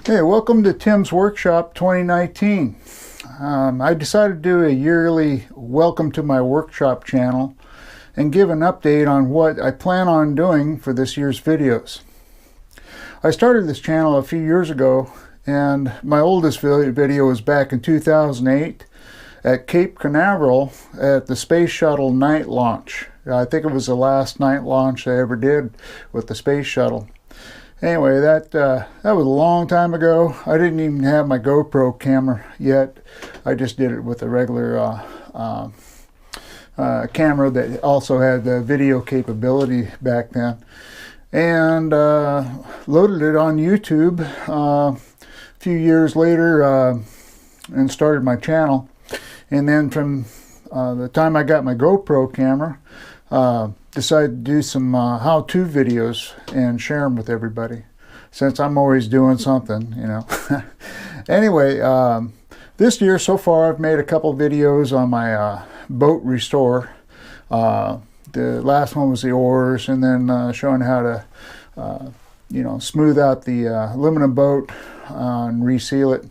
Hey, welcome to Tim's Workshop 2019. I decided to do a yearly welcome to my workshop channel and give an update on what I plan on doing for this year's videos. I started this channel a few years ago, and my oldest video was back in 2008 at Cape Canaveral at the Space Shuttle night launch. I think it was the last night launch I ever did with the Space Shuttle. Anyway, that was a long time ago. I didn't even have my GoPro camera yet. I just did it with a regular camera that also had the video capability back then. And loaded it on YouTube a few years later and started my channel. And then from the time I got my GoPro camera, decided to do some how-to videos and share them with everybody, since I'm always doing something, you know. Anyway, this year so far I've made a couple videos on my boat restore. The last one was the oars, and then showing how to you know, smooth out the aluminum boat and reseal it.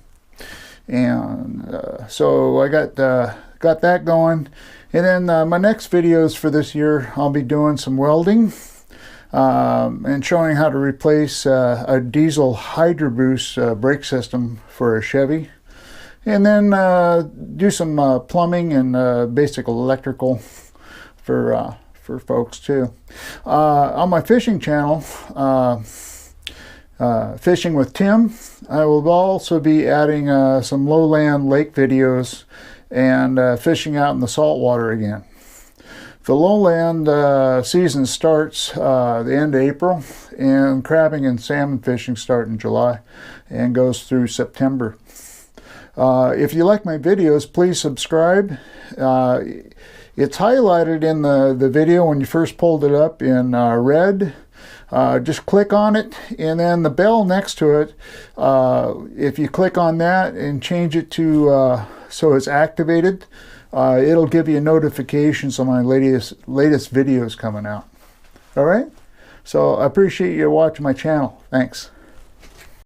And so I got that going. And then my next videos for this year, I'll be doing some welding and showing how to replace a diesel Hydro Boost brake system for a Chevy. And then do some plumbing and basic electrical for folks too. On my fishing channel, Fishing with Tim, I will also be adding some lowland lake videos and fishing out in the saltwater again. The lowland season starts the end of April, and crabbing and salmon fishing start in July and goes through September. If you like my videos, please subscribe. It's highlighted in the video when you first pulled it up in red. Just click on it, and then the bell next to it, if you click on that and change it to so it's activated, it'll give you notifications on my latest videos coming out. All right, so I appreciate you watching my channel. Thanks.